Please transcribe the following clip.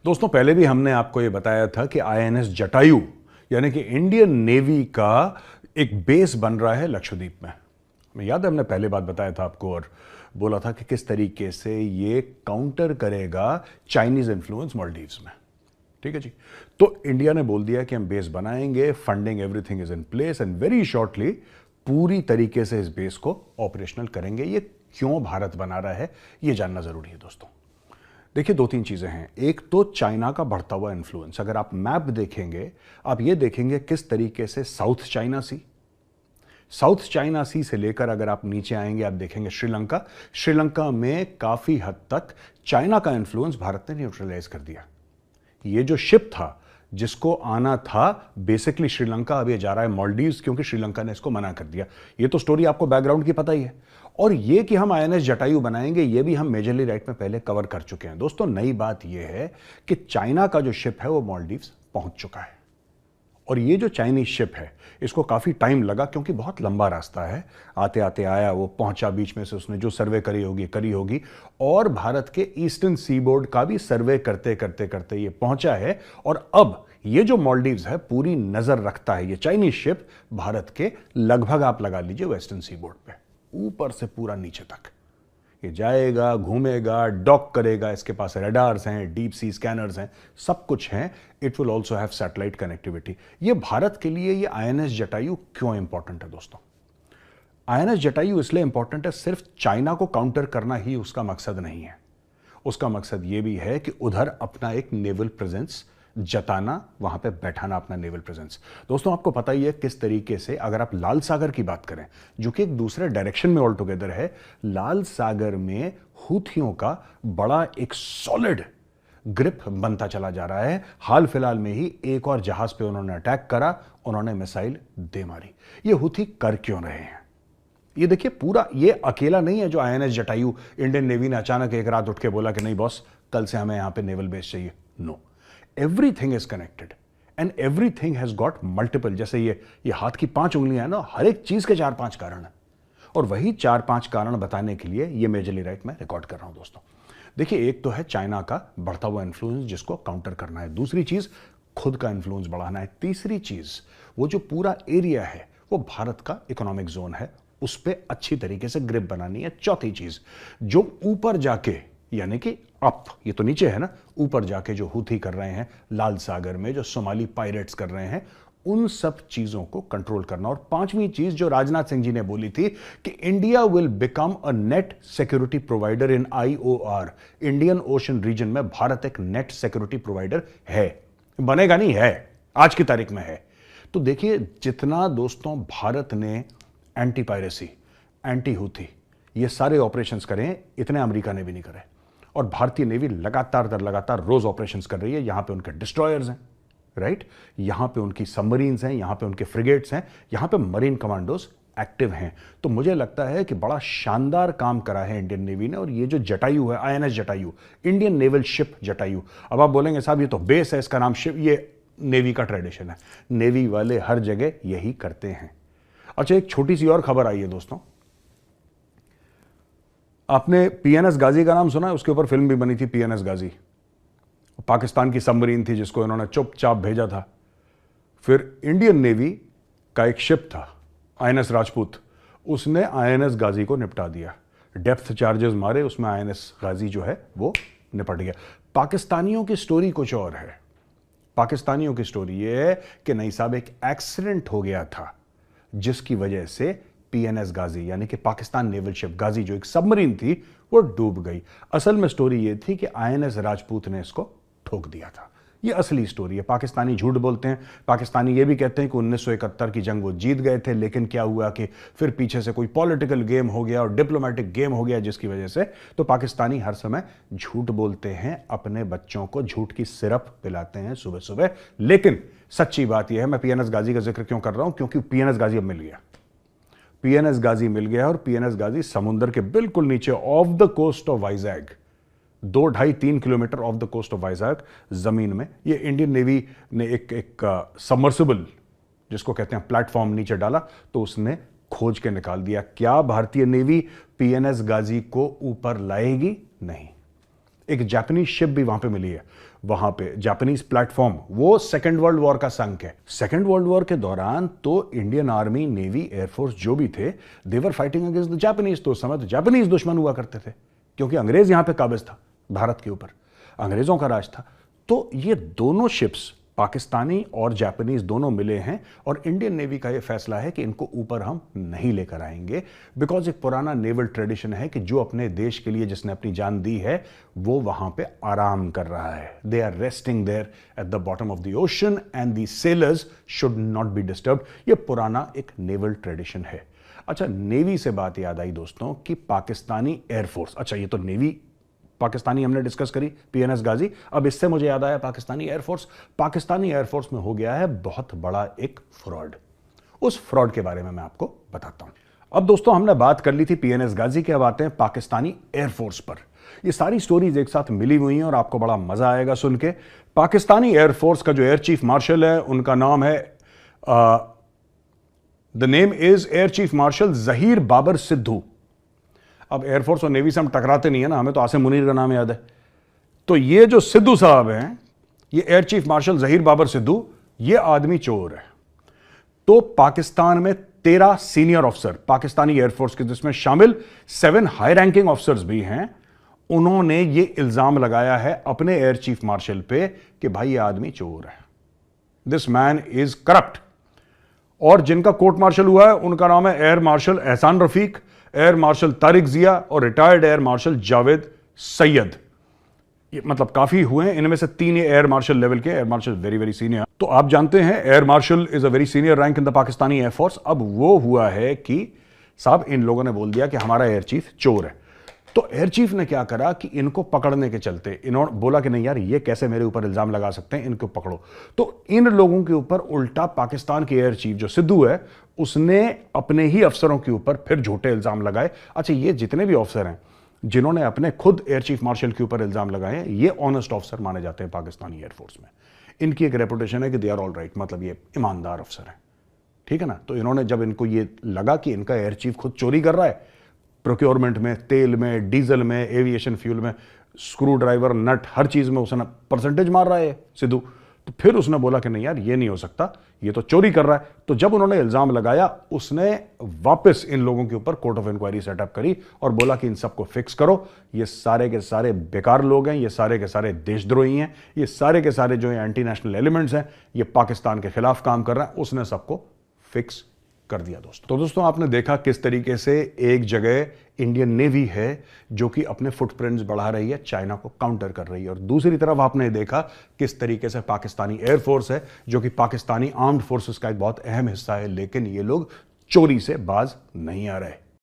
दोस्तों पहले भी हमने आपको ये बताया था कि आईएनएस जटायु यानी कि इंडियन नेवी का एक बेस बन रहा है लक्षद्वीप में। हमें याद है हमने पहले बात बताया था आपको और बोला था कि किस तरीके से ये काउंटर करेगा चाइनीज इन्फ्लुएंस मालदीव्स में। ठीक है जी। तो इंडिया ने बोल दिया कि हम बेस बनाएंगे, funding everything is in place and very shortly पूरी तरीके से इस बेस को ऑपरेशनल करेंगे। ये क्यों भारत बना रहा है ये जानना जरूरी है दोस्तों। देखिए दो तीन चीजें हैं। एक तो चाइना का बढ़ता हुआ इन्फ्लुएंस, अगर आप मैप देखेंगे आप ये देखेंगे किस तरीके से साउथ चाइना सी से लेकर अगर आप नीचे आएंगे आप देखेंगे श्रीलंका में काफी हद तक चाइना का इन्फ्लुएंस भारत ने न्यूट्रलाइज कर दिया। ये जो शिप था जिसको आना था बेसिकली श्रीलंका, अब ये जा रहा है मालदीव्स क्योंकि श्रीलंका ने इसको मना कर दिया। ये तो स्टोरी आपको बैकग्राउंड की पता ही है। और ये कि हम आईएनएस जटायु बनाएंगे ये भी हम मेजरली राइट में पहले कवर कर चुके हैं। दोस्तों नई बात ये है कि चाइना का जो शिप है वो मालदीव्स पहुंच चुका है। और ये जो चाइनीज शिप है इसको काफी टाइम लगा क्योंकि बहुत लंबा रास्ता है। आते आते आया, वो पहुंचा, बीच में से उसने जो सर्वे करी होगी और भारत के ईस्टर्न सीबोर्ड का भी सर्वे करते करते करते ये पहुंचा है। और अब ये जो मालदीव्स है पूरी नजर रखता है ये चाइनीज शिप भारत के लगभग आप लगा लीजिए वेस्टर्न सीबोर्ड पे, ऊपर से पूरा नीचे तक ये जाएगा, घूमेगा, डॉक करेगा। इसके पास रडार्स हैं, डीप सी स्कैनर्स हैं, सब कुछ हैं। It will also have satellite connectivity. ये भारत के लिए ये आईएनएस जटायु क्यों इंपॉर्टेंट है दोस्तों? आईएनएस जटायु इसलिए इंपॉर्टेंट है, सिर्फ चाइना को काउंटर करना ही उसका मकसद नहीं है। उसका मकसद यह भी है कि उधर अपना एक नेवल प्रेजेंस जताना, वहां पे बैठाना अपना नेवल प्रेजेंस। दोस्तों आपको पता ही है किस तरीके से, अगर आप लाल सागर की बात करें जो कि एक दूसरे डायरेक्शन में ऑल टुगेदर है, लाल सागर में हूथियों का बड़ा एक सॉलिड ग्रिप बनता चला जा रहा है। हाल फिलहाल में ही एक और जहाज पे उन्होंने अटैक करा, उन्होंने मिसाइल दे मारी। ये हूथी कर क्यों रहे हैं? ये देखिए पूरा, ये अकेला नहीं है जो आईएनएस जटायु इंडियन नेवी ने अचानक एक रात उठ के बोला कि नहीं बॉस कल से हमें यहां पे नेवल बेस चाहिए। No, everything is connected and everything has got multiple। जैसे ये हाथ की 5 उंगलियां हैं ना, हर एक चीज के 4-5 कारण हैं और वही 4-5 कारण बताने के लिए ये मेजरली राइट में रिकॉर्ड कर रहा हूं दोस्तों। देखिए एक तो है चाइना का बढ़ता हुआ इन्फ्लुएंस जिसको काउंटर करना है, दूसरी चीज खुद का इन्फ्लुएंस बढ़ाना है, तीसरी चीज वो जो पूरा एरिया है वो भारत का इकोनॉमिक जोन है उस पर अच्छी तरीके से ग्रिप बनानी है, चौथी चीज जो ऊपर जाके यानी कि अप, ये तो नीचे है ना, ऊपर जाके जो हूथी कर रहे हैं लाल सागर में, जो सोमाली पायरेट्स कर रहे हैं, उन सब चीजों को कंट्रोल करना। और पांचवी चीज जो राजनाथ सिंह जी ने बोली थी कि India will become a net security provider in IOR, Indian Ocean region में भारत एक नेट सिक्योरिटी प्रोवाइडर है, बनेगा नहीं है, आज की तारीख में है। तो देखिए जितना दोस्तों भारत ने एंटी पायरेसी, एंटी हूथी ये सारे ऑपरेशंस करें, इतने अमेरिका ने भी नहीं करे। और भारतीय नेवी लगातार दर लगातार रोज ऑपरेशंस कर रही है। यहां पे उनके डिस्ट्रॉयर्स हैं, राइट, यहां पे उनकी सबमरीन्स हैं, यहां पे उनके फ्रिगेट्स हैं, यहां पे मरीन कमांडोज एक्टिव हैं। तो मुझे लगता है कि बड़ा शानदार काम करा है इंडियन नेवी ने। और ये जो जटायु है, INS Jatayu, Indian naval ship Jatayu, अब आप बोलेंगे साहब ये तो बेस है, इसका नाम शिप, ये नेवी का ट्रेडिशन है, नेवी वाले हर जगह यही करते हैं। अच्छा एक छोटी सी और खबर आई है दोस्तों, आपने पीएनएस गाजी का नाम सुना है? उसके ऊपर फिल्म भी बनी थी पीएनएस गाजी। पाकिस्तान की सबमरीन थी जिसको इन्होंने चुपचाप भेजा था। फिर इंडियन नेवी का एक शिप था आईएनएस राजपूत, उसने आईएनएस गाजी को निपटा दिया, डेप्थ चार्जेस मारे, उसमें आईएनएस गाजी जो है वो निपट गया। पाकिस्तानियों की स्टोरी कुछ और है। पाकिस्तानियों की स्टोरी ये है कि नहीं साहब एक एक्सीडेंट हो गया था जिसकी वजह से पीएनएस गाजी यानी कि पाकिस्तान नेवल शिप गाजी जो एक सबमरीन थी वो डूब गई। असल में स्टोरी ये थी कि आईएनएस राजपूत ने इसको ठोक दिया था। ये असली स्टोरी है। पाकिस्तानी झूठ बोलते हैं, पाकिस्तानी ये भी कहते हैं कि 1971 की जंग वो जीत गए थे, लेकिन क्या हुआ कि फिर पीछे से कोई पॉलिटिकल गेम हो गया और डिप्लोमेटिक गेम हो गया जिसकी वजह से, तो पाकिस्तानी हर समय झूठ बोलते हैं, अपने बच्चों को झूठ की सिरप पिलाते हैं सुबह सुबह। लेकिन सच्ची बात यह है, मैं पीएनएस गाजी का जिक्र क्यों कर रहा हूं, क्योंकि पीएनएस गाजी अब मिल गया। पीएनएस गाजी मिल गया और पीएनएस गाजी समुद्र के बिल्कुल नीचे off the coast of Vizag, 2-2.5-3 kilometre off the coast of Vizag जमीन में, ये इंडियन नेवी ने एक सबमर्सिबल जिसको कहते हैं प्लेटफॉर्म नीचे डाला, तो उसने खोज के निकाल दिया। क्या भारतीय नेवी पीएनएस गाजी को ऊपर लाएगी? नहीं। एक जापानीज शिप भी वहां पे मिली है, वहां पे जापानीज प्लेटफॉर्म, वो सेकेंड वर्ल्ड वॉर का संक है। सेकेंड वर्ल्ड वॉर के दौरान तो इंडियन आर्मी, नेवी, एयरफोर्स जो भी थे, देवर फाइटिंग अगेंस्ट द जापानीज। तो उस समय तो जापानीज दुश्मन हुआ करते थे, क्योंकि अंग्रेज यहां पे काबिज था, भारत के ऊपर अंग्रेजों का राज था। तो ये दोनों शिप्स, पाकिस्तानी और जापानीज दोनों मिले हैं, और इंडियन नेवी का ये फैसला है कि इनको ऊपर हम नहीं लेकर आएंगे, बिकॉज एक पुराना नेवल ट्रेडिशन है कि जो अपने देश के लिए जिसने अपनी जान दी है वो वहां पे आराम कर रहा है। They are resting there at the bottom of the ocean and the sailors should not be disturbed. ये पुराना एक नेवल ट्रेडिशन है। अच्छा, नेवी से बात याद आई दोस्तों कि पाकिस्तानी एयरफोर्स, अच्छा ये तो नेवी पाकिस्तानी हमने डिस्कस करी, पीएनएस गाजी। अब इससे मुझे याद आया पाकिस्तानी एयरफोर्स। पाकिस्तानी एयरफोर्स में हो गया है बहुत बड़ा एक फ्रॉड। उस फ्रॉड के बारे में मैं आपको बताता हूं। अब दोस्तों हमने बात कर ली थी पीएनएस गाजी की, अब आते हैं पाकिस्तानी एयरफोर्स पर। ये सारी स्टोरीज एक साथ मिली हुई हैं और आपको बड़ा मजा आएगा सुन के। पाकिस्तानी एयरफोर्स का जो एयर चीफ मार्शल है, उनका नाम है, the name is air chief marshal Zaheer Babar Sidhu. अब एयरफोर्स और नेवी से हम टकराते नहीं है ना, हमें तो आसिम मुनीर का नाम याद है। तो ये जो सिद्धू साहब हैं, ये air chief marshal Zaheer Babar Sidhu, ये आदमी चोर है। तो पाकिस्तान में 13 सीनियर ऑफिसर पाकिस्तानी एयरफोर्स के, जिसमें शामिल 7 हाई रैंकिंग ऑफिसर्स भी हैं, उन्होंने ये इल्जाम लगाया है अपने एयर चीफ मार्शल पे कि भाई ये आदमी चोर है, दिस मैन इज करप्ट। और जिनका कोर्ट मार्शल हुआ है उनका नाम है एयर मार्शल एहसान रफीक, एयर मार्शल तारिक जिया और retired air marshal Javed Syed. ये मतलब काफी हुए हैं, इनमें से 3 एयर मार्शल लेवल के, air marshal very very senior. तो आप जानते हैं air marshal is a very senior rank in the Pakistani air force. अब वो हुआ है कि साहब इन लोगों ने बोल दिया कि हमारा एयर चीफ चोर है। तो एयर चीफ ने क्या करा कि इनको पकड़ने के चलते इन्होंने बोला कि नहीं यार, ये कैसे मेरे ऊपर इल्जाम लगा सकते हैं, इनको पकड़ो। तो इन लोगों के ऊपर उल्टा पाकिस्तान के एयर चीफ जो सिद्धू है, उसने अपने ही अफसरों के ऊपर फिर झूठे इल्जाम लगाए। अच्छा, ये जितने भी ऑफिसर हैं जिन्होंने अपने खुद एयर चीफ मार्शल के ऊपर इल्जाम लगाए हैं, ये ऑनेस्ट ऑफिसर माने जाते हैं पाकिस्तानी एयरफोर्स में। इनकी एक रेपुटेशन है कि दे आर ऑल राइट, मतलब ये ईमानदार अफसर है, ठीक है ना। तो इन्होंने जब इनको ये लगा कि इनका एयर चीफ खुद चोरी कर रहा है, प्रोक्योरमेंट में, तेल में, डीजल में, एविएशन फ्यूल में, स्क्रू ड्राइवर, नट, हर चीज में उसने परसेंटेज मार रहा है सिद्धू, तो फिर उसने बोला कि नहीं यार ये नहीं हो सकता, ये तो चोरी कर रहा है। तो जब उन्होंने इल्जाम लगाया, उसने वापस इन लोगों के ऊपर कोर्ट ऑफ इंक्वायरी सेटअप करी और बोला कि इन सबको फिक्स करो, ये सारे के सारे बेकार लोग हैं, ये सारे के सारे देशद्रोही हैं, ये सारे के सारे जो एंटी नेशनल एलिमेंट्स हैं, ये पाकिस्तान के खिलाफ काम कर रहे हैं। उसने सबको फिक्स कर दिया दोस्तों। तो दोस्तों आपने देखा किस तरीके से एक जगह इंडियन नेवी है जो कि अपने फुटप्रिंट्स बढ़ा रही है, चाइना को काउंटर कर रही है, और दूसरी तरफ आपने देखा किस तरीके से पाकिस्तानी एयरफोर्स है जो कि पाकिस्तानी आर्म्ड फोर्सेस का एक बहुत अहम हिस्सा है, लेकिन ये लोग चोरी से बाज नहीं आ रहे।